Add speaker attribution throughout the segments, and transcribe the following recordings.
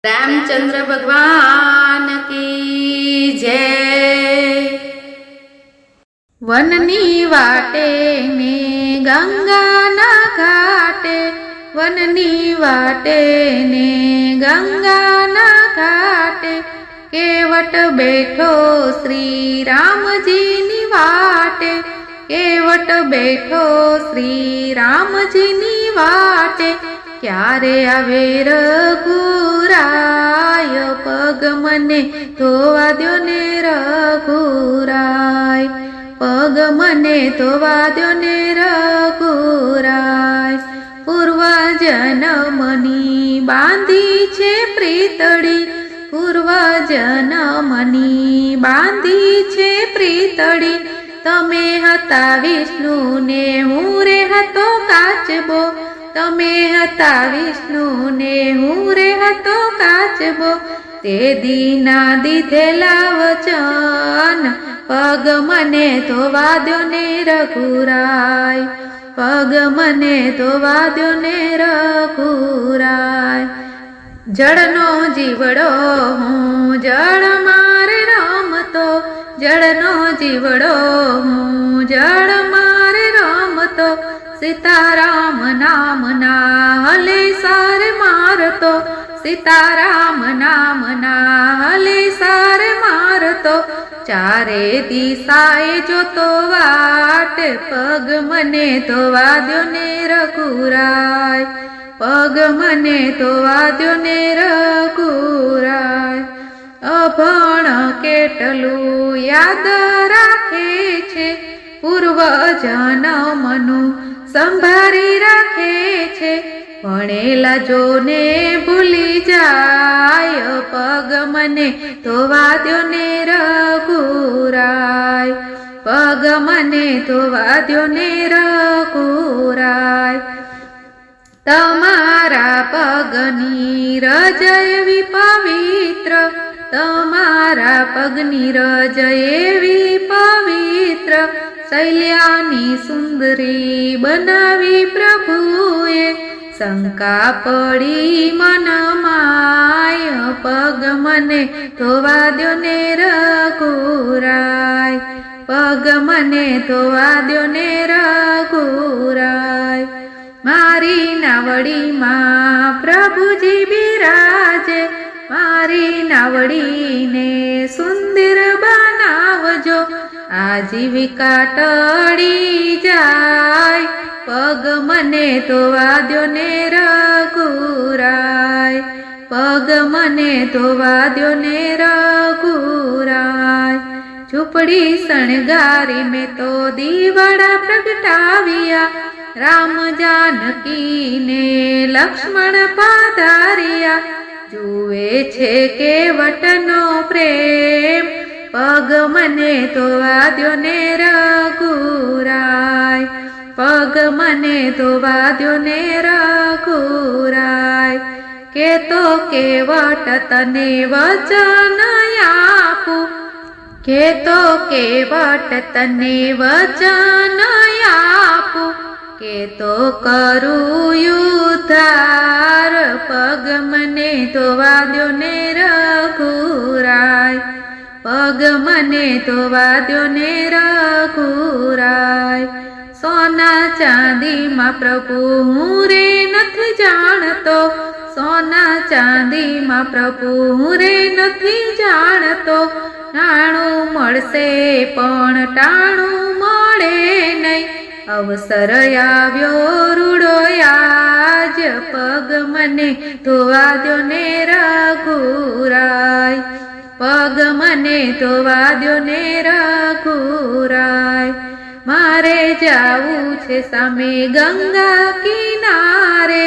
Speaker 1: रामचंद्र भगवान की जय। वननी वाटे ने गंगाना घाटे, वननी वाटे ने गंगाना घाटे, केवट बैठो श्री रामजी नी वाटे, केवट बैठो श्री रामजी नी वाटे। क्यारे आवे रघुराय, पग मने धोवा द्यो ने रघुराय, पग मने धोवा द्यो ने रघुराय। पूर्व जन्मनी बांधी छे प्रीतड़ी, पूर्व जन्मनी बांधी छे प्रीतड़ी। तमे हता विष्णु ने हूँ रे हतो काचबो, तमे हता विष्णु ने हूँ रे हतो काचबो। ते दीना दीधेला वचन, पग मने धोवा द्यो ने रघुराय, पग मने धोवा द्यो ने रघुराय। जड़नो जीवड़ो हूँ जड़ मारे रमतो, जड़नो जीवड़ो हूँ जड़ मारे रमतो। सीताराम नाम ना हले सारे मारतो, सीताराम नाम ना हले सारे मारतो। चारे दिशाए जो तो वाट, पग मने धोवा द्यो ने रघुराय, पग मने धोवा द्यो ने रघुराय। अभण केटलू याद राखे छे, पूर्व जन्मनु संभारी राखे छे। भणेला जोने भूली जाय, पग मने धोवा द्यो ने रघुराय, पग मने धोवा द्यो ने रघुराय। तमारा पगनी रजय एवी पवित्र, तमारा पगनी रजय एवी पवित्र। शैल्यानी सुंदरी बनावी प्रभुए, शंका पड़ी मन माय, पग मने धोवा द्यो ने रघुराय, पग मने धोवा द्यो ने रघुराय। मारी नावड़ी मां प्रभुजी बिराजे, मारी नावड़ी ने सुंदर बनावजो। आजीविका टળી जाय, पग मने धोवा द्यो ने रघुराय, पग मने धोवा द्यो ने रघुराय। झूपड़ी शणगारी में तो दीवड़ा प्रगटाविया, राम जानकी ने लक्ष्मण पधारिया। जुए छे केवटनो प्रेम, पग मने धोवा द्यो ने रघुराय, पग मने धोवा द्यो ने रघुराय। के तो केवट तने वचन आपू, के तो केवट तने वचन आपू। के तो करू युद्धार, पग मने धोवा द्यो ने रघुराय, पग मने धोवा द्यो ने रघुराय। सोना चांदी मां प्रभु हूँ रे नथी जाणतो, सोना चांदी मां प्रभु हूँ रे नथी जाणतो। नाणुं मळशे पण टाणुं मळे नहीं, अवसर आव्यो रूडो आज, पग मने धोवा द्यो ने रघुराय, पग मने धोवा द्यो ने रघुराय। मारे जावू छे सामे गंगा किनारे,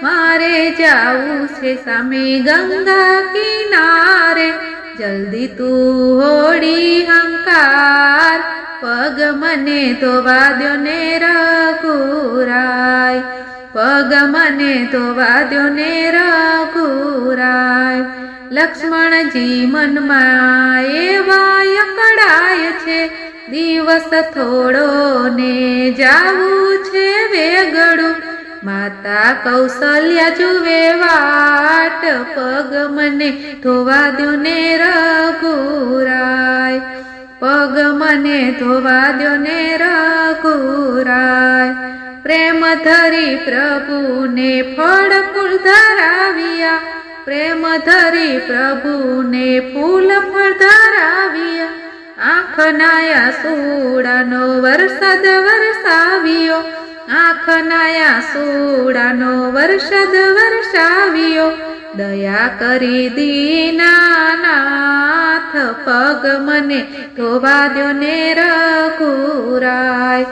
Speaker 1: मारे जावू छे सामे गंगा किनारे। जल्दी तू होड़ी हंकार, पग मने धोवा द्यो ने रघुराय, पग मने धोवा द्यो ने रघुराय। लक्ष्मण जी मन मां एवा यकड़ाय छे, दिवस थोड़ो ने जावू छे वेगड़ू। માતા કૌશલ્યા જુએ વાટ, પગ મને ધોવા દ્યો ને રઘુરાય, પગ મને ધોવા દ્યો ને રઘુરાય. પ્રેમ ધરી પ્રભુને ફળ ફૂલ ધરાવ્યા, પ્રેમ ધરી પ્રભુને ફૂલ ફળ ધરાવ્યા. આંખના સોડાનો વરસાદ વરસાવ્યો, આંખના સોડાનો વરસાદ વરસાવ્યો. દયા કરી દીનાનાથ, પગ મને ધોવા દ્યો ને રઘુરાય,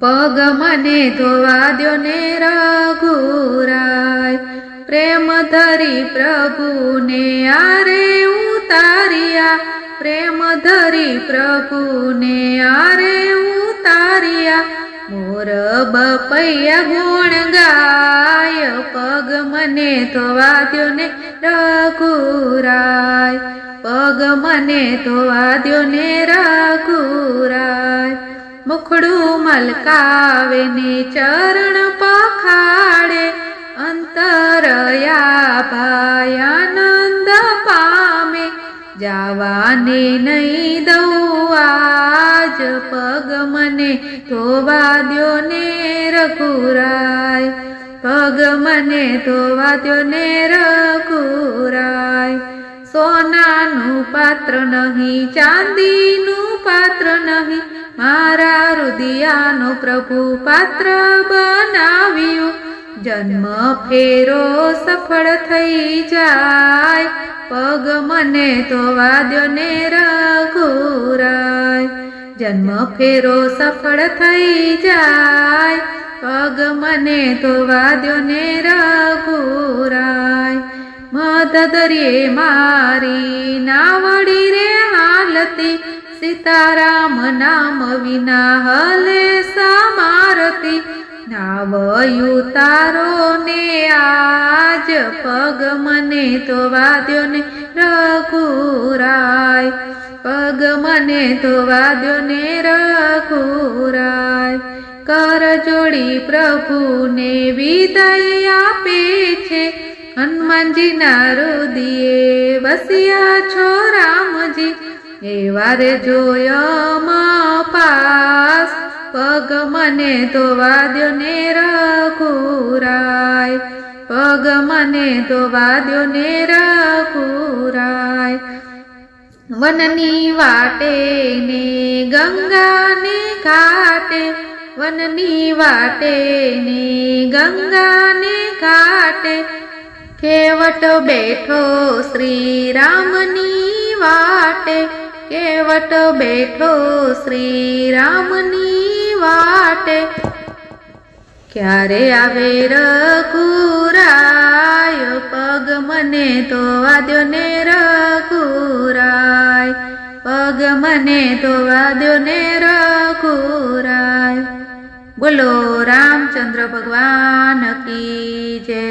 Speaker 1: પગ મને ધોવા દ્યો ને રઘુરાય. પ્રેમ ધરી પ્રભુને આરે ઉતાર્યા, પ્રેમ ધરી પ્રભુને આરે ઉતાર્યા. મોર બપૈયા ગુણ ગાય, પગ મને ધોવા દ્યો ને રઘુરાય, પગ મને ધોવા દ્યો ને રઘુરાય. મુખડું મલકાવે ને ચરણ પખાડે, અંતરયા ભાઈ આનંદ પામે. જાવાને નહીં દઉં આજ, પગ મને ધોવા દ્યો ને રઘુરાય, પગ મને ધોવા દ્યો ને રઘુરાય. સોનાનું પાત્ર નહીં, ચાંદીનું પાત્ર નહીં, મારા હૃદયાનો પ્રભુ પાત્ર બનાવ્યું. જન્મ ફેરો સફળ થઈ જાય, પગ મને ધોવા દ્યો ને રઘુરાય. જન્મ ફેરો સફળ થઈ જાય, પગ મને ધોવા દ્યો ને રઘુરાય. મધ દરિયે મારી નાવડી રે હાલતી, સીતારામ નામ વિના હલે સમારતી. નાવયું તારો ને આજ, પગ મને ધોવા દ્યો ને રઘુરાય, પગ મને ધોવા દ્યો ને રઘુરાય. કર જોડી પ્રભુને વિદાય આપે છે, હનુમાનજીના હૃદયે વસ્યા છો રામજી. એવા રે જોયમ પાસ, પગ મને ધોવા દ્યો ને રઘુરાય, પગ મને ધોવા દ્યો ને રઘુરાય. વનની વાટે ને ગંગાને ઘાટે, વનની વાટે ને ગંગાને ઘાટે. કેવટ બેઠો શ્રી રામની વાટે, કેવટ બેઠો શ્રી રામની વાટે. ક્યારે આવે રઘુરાય, પગ મને ધોવા દ્યો ને રઘુરાય, પગ મને ધોવા દ્યો ને રઘુરાય. બોલો રામચંદ્ર ભગવાન કી જય.